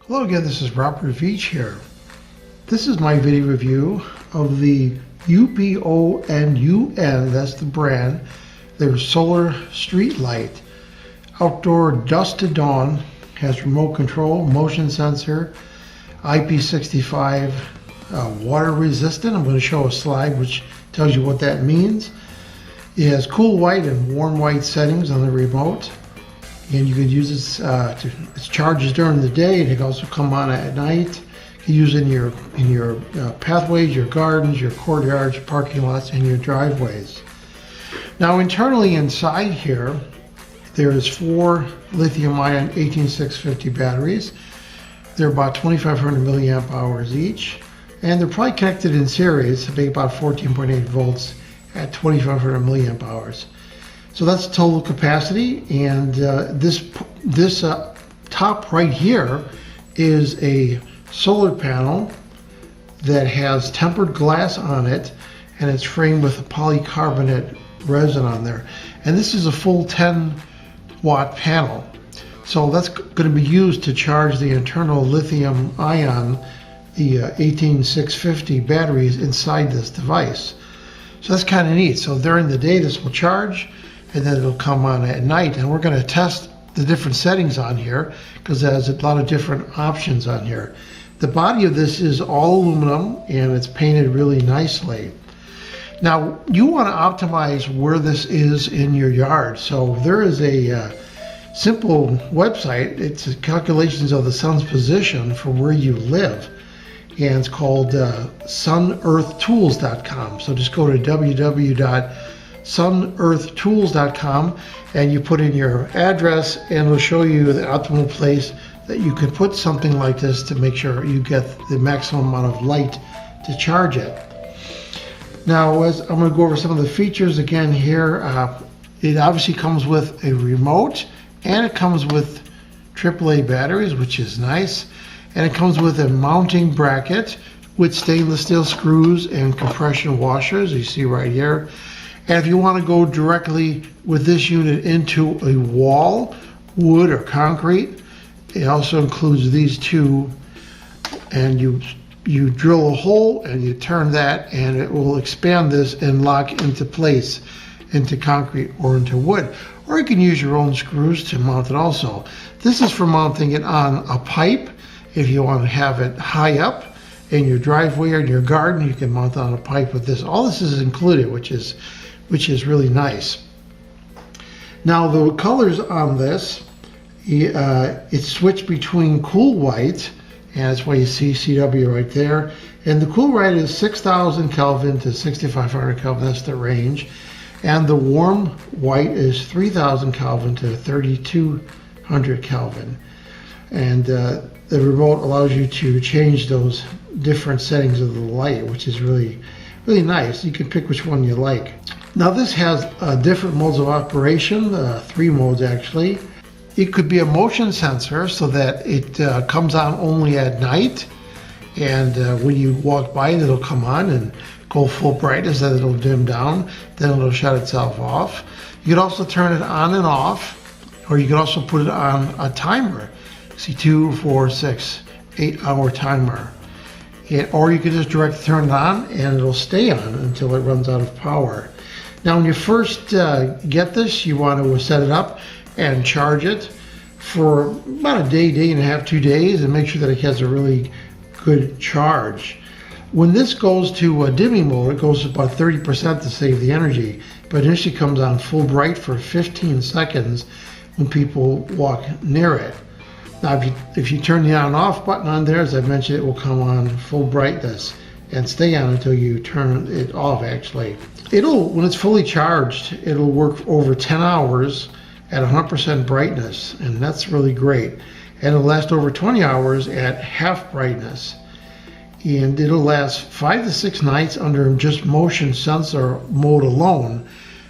Hello again, this is Robert Veach here. This is my video review of the Uponun, that's the brand, their solar street light. Outdoor dusk to has remote control, motion sensor, IP65, water resistant. I'm going to show a slide which tells you what that means. It has cool white and warm white settings on the remote. And you can use this it charges during the day. It can also come on at night. You can use it in your pathways, your gardens, your courtyards, your parking lots, and your driveways. Now internally inside here, there is 4 lithium-ion 18650 batteries. They're about 2,500 milliamp hours each, and they're probably connected in series to make about 14.8 volts at 2,500 milliamp hours. So that's total capacity, and this top right here is a solar panel that has tempered glass on it, and it's framed with a polycarbonate resin on there. And this is a full 10-watt panel. So that's going to be used to charge the internal lithium ion, the 18650 batteries inside this device. So that's kind of neat. So during the day this will charge, and then it'll come on at night, and we're going to test the different settings on here because there's a lot of different options on here. The body of this is all aluminum and it's painted really nicely. Now you want to optimize where this is in your yard, so there is a simple website. It's calculations of the sun's position for where you live, and it's called sunearthtools.com. So just go to www.sunearthtools.com and you put in your address, and it'll show you the optimal place that you could put something like this to make sure you get the maximum amount of light to charge it. Now, as I'm going to go over some of the features again here, it obviously comes with a remote, and it comes with AAA batteries, which is nice, and it comes with a mounting bracket with stainless steel screws and compression washers, you see right here. And if you want to go directly with this unit into a wall, wood or concrete, it also includes these two, and you drill a hole and you turn that, and it will expand this and lock into place into concrete or into wood. Or you can use your own screws to mount it also. This is for mounting it on a pipe. If you want to have it high up in your driveway or in your garden, you can mount it on a pipe with this. All this is included, which is really nice. Now the colors on this, it's switched between cool white, and that's why you see CW right there. And the cool white is 6,000 Kelvin to 6,500 Kelvin, that's the range. And the warm white is 3,000 Kelvin to 3,200 Kelvin. And the remote allows you to change those different settings of the light, which is really nice. You can pick which one you like. Now this has different modes of operation, 3 modes actually. It could be a motion sensor so that it comes on only at night, and when you walk by it, it'll come on and go full brightness, then it'll dim down, then it'll shut itself off. You can also turn it on and off, or you can also put it on a timer. See, 2, 4, 6, 8-hour timer. Or you can just direct turn it on and it'll stay on until it runs out of power. Now when you first get this, you want to set it up and charge it for about a day, day and a half, 2 days, and make sure that it has a really good charge. When this goes to a dimming mode, it goes about 30% to save the energy, but initially comes on full bright for 15 seconds when people walk near it. Now if you turn the on and off button on there, as I mentioned, it will come on full brightness and stay on until you turn it off actually. When it's fully charged, it'll work over 10 hours at 100% brightness, and that's really great. And it'll last over 20 hours at half brightness. And it'll last 5 to 6 nights under just motion sensor mode alone,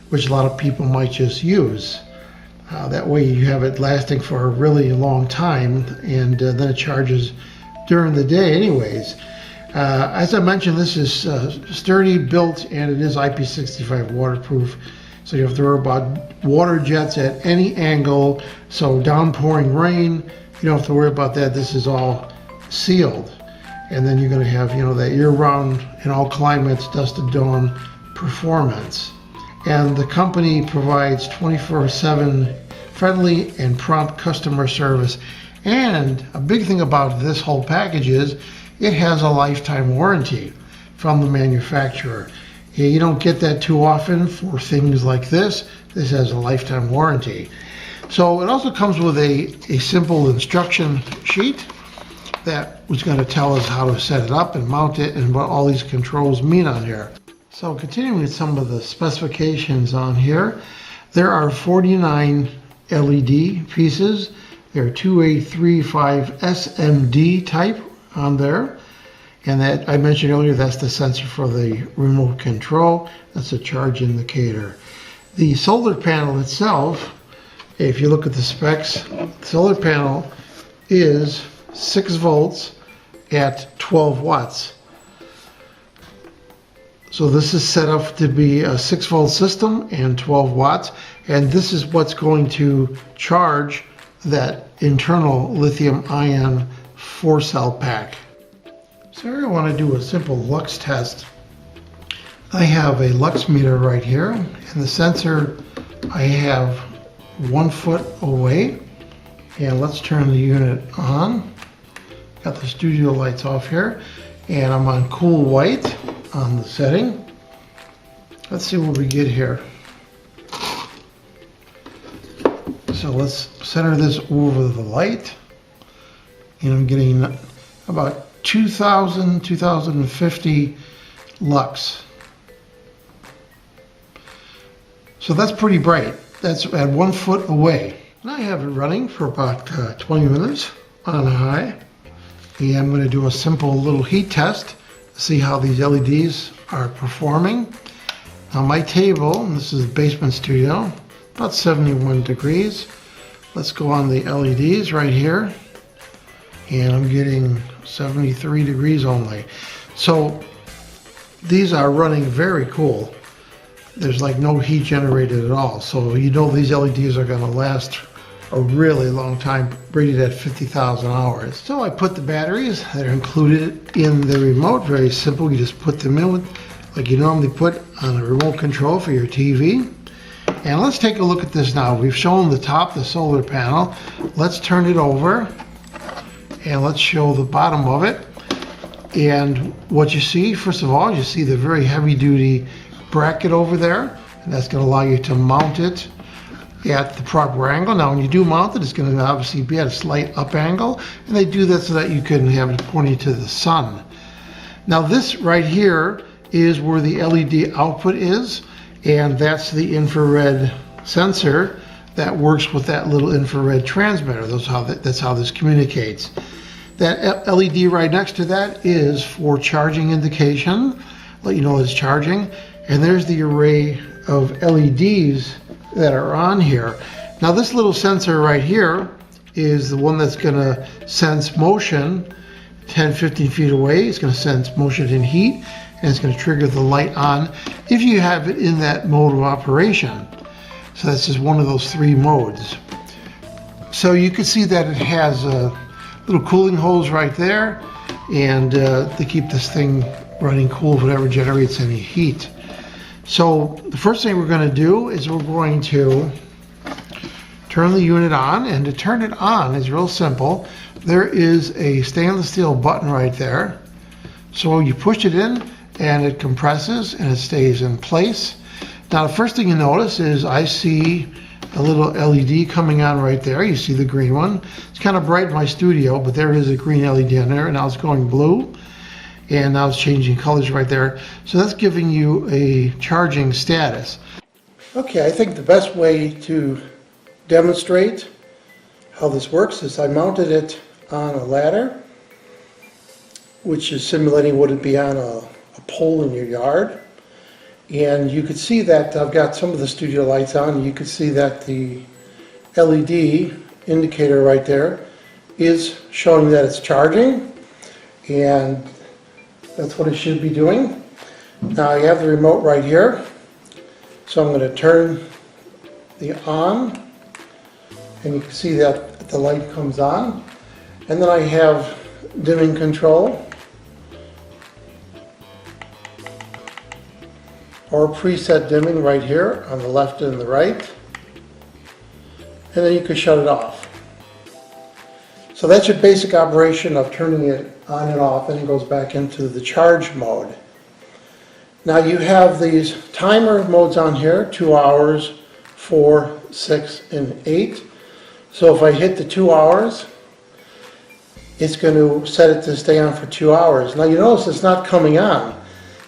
which a lot of people might just use. That way you have it lasting for a really long time, and then it charges during the day anyways. As I mentioned, this is sturdy built, and it is IP65 waterproof. So you have to worry about water jets at any angle. So downpouring rain, you don't have to worry about that. This is all sealed. And then you're going to have, you know, that year-round in all climates, dusk to dawn performance. And the company provides 24/7 friendly and prompt customer service. And a big thing about this whole package is it has a lifetime warranty from the manufacturer. You don't get that too often for things like this. This has a lifetime warranty. So it also comes with a simple instruction sheet that was going to tell us how to set it up and mount it and what all these controls mean on here. So continuing with some of the specifications on here, there are 49 LED pieces. There are 2A35 SMD type on there. And that I mentioned earlier, that's the sensor for the remote control. That's a charge indicator. The solar panel itself, if you look at the specs, the solar panel is 6 volts at 12 watts. So this is set up to be a 6-volt system and 12 watts. And this is what's going to charge that internal lithium-ion 4-cell pack. So here I want to do a simple lux test. I have a lux meter right here, and the sensor I have 1 foot away. And let's turn the unit on. Got the studio lights off here, and I'm on cool white on the setting. Let's see what we get here. So let's center this over the light, and I'm getting about 2050 lux. So that's pretty bright. That's at 1 foot away. And I have it running for about 20 minutes on high. And I'm going to do a simple little heat test to see how these LEDs are performing. Now my table, and this is the basement studio, about 71 degrees. Let's go on the LEDs right here. And I'm getting 73 degrees only. So these are running very cool. There's like no heat generated at all. So you know these LEDs are going to last a really long time, rated at 50,000 hours. So I put the batteries that are included in the remote. Very simple. You just put them in like you normally put on a remote control for your TV. And let's take a look at this now. We've shown the top, the solar panel. Let's turn it over and let's show the bottom of it. And what you see, first of all, you see the very heavy duty bracket over there, and that's going to allow you to mount it at the proper angle. Now when you do mount it, it's going to obviously be at a slight up angle, and they do that so that you can have it pointing to the sun. Now this right here is where the LED output is, and that's the infrared sensor that works with that little infrared transmitter. That's how this communicates. That LED right next to that is for charging indication, let you know it's charging. And there's the array of LEDs that are on here. Now this little sensor right here is the one that's going to sense motion 10-15 feet away. It's going to sense motion and heat, and it's going to trigger the light on if you have it in that mode of operation. So that's just one of those 3 modes. So you can see that it has little cooling holes right there, and to keep this thing running cool, whatever generates any heat. So the first thing we're going to do is we're going to turn the unit on, and to turn it on is real simple. There is a stainless steel button right there. So you push it in and it compresses and it stays in place. Now the first thing you notice is I see a little LED coming on right there. You see the green one. It's kind of bright in my studio, but there is a green LED on there, and now it's going blue. And now it's changing colors right there. So that's giving you a charging status. Okay, I think the best way to demonstrate how this works is I mounted it on a ladder, which is simulating what it'd be on a pole in your yard. And you could see that I've got some of the studio lights on. You could see that the LED indicator right there is showing that it's charging, and that's what it should be doing. Now you have the remote right here, so I'm going to turn the on, and you can see that the light comes on. And then I have dimming control, or preset dimming right here on the left and the right. And then you can shut it off. So that's your basic operation of turning it on and off, and it goes back into the charge mode. Now you have these timer modes on here, 2 hours, 4, 6, and 8. So if I hit the 2 hours, it's going to set it to stay on for 2 hours. Now you notice it's not coming on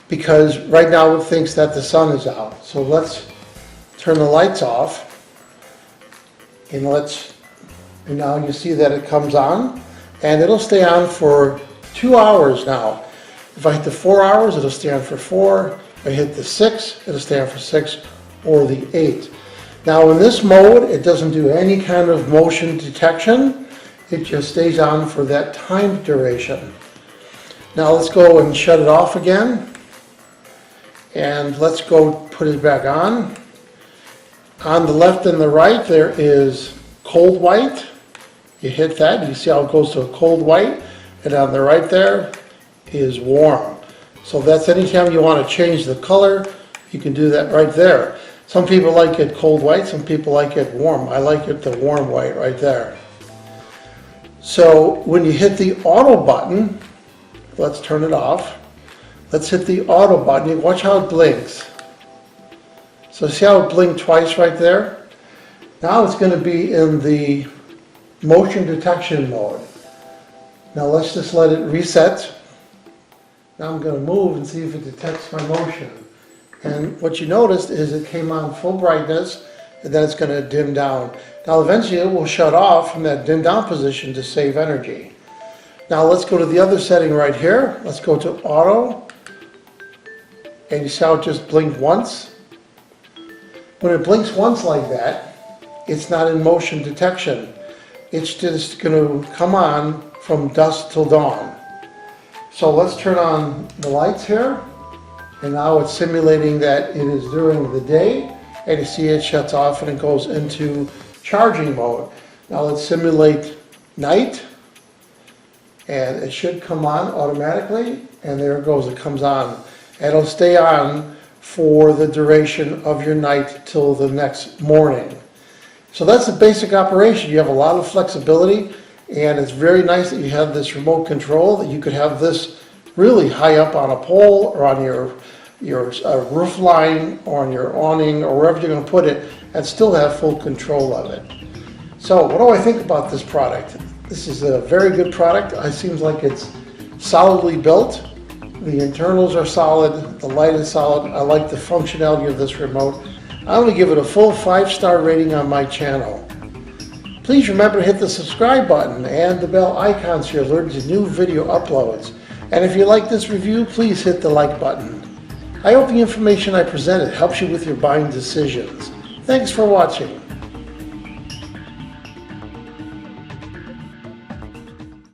because right now it thinks that the sun is out. So let's turn the lights off, and now you see that it comes on, and it'll stay on for 2 hours now. If I hit the 4 hours, it'll stay on for 4. If I hit the 6, it'll stay on for 6, or the 8. Now in this mode, it doesn't do any kind of motion detection. It just stays on for that time duration. Now let's go and shut it off again. And let's go put it back on. On the left and the right, there is cold white. You hit that, you see how it goes to a cold white. And on the right there is warm. So that's anytime you want to change the color, you can do that right there. Some people like it cold white, some people like it warm. I like it the warm white right there. So when you hit the auto button, let's turn it off. Let's hit the auto button. Watch how it blinks. So see how it blinked twice right there? Now it's going to be in the motion detection mode. Now let's just let it reset. Now I'm going to move and see if it detects my motion. And what you noticed is it came on full brightness, and then it's going to dim down. Now eventually it will shut off from that dim down position to save energy. Now let's go to the other setting right here. Let's go to auto. And you see how it just blinked once? When it blinks once like that, it's not in motion detection. It's just going to come on from dusk till dawn. So let's turn on the lights here. And now it's simulating that it is during the day. And you see it shuts off and it goes into charging mode. Now let's simulate night. And it should come on automatically. And there it goes, it comes on. And it'll stay on for the duration of your night till the next morning. So that's the basic operation. You have a lot of flexibility, and it's very nice that you have this remote control, that you could have this really high up on a pole or on your roof line or on your awning or wherever you're going to put it, and still have full control of it. So what do I think about this product? This is a very good product. It seems like it's solidly built. The internals are solid, the light is solid. I like the functionality of this remote. I'm going to give it a full 5-star rating on my channel. Please remember to hit the subscribe button and the bell icon so you're alerted to new video uploads. And if you like this review, please hit the like button. I hope the information I presented helps you with your buying decisions. Thanks for watching.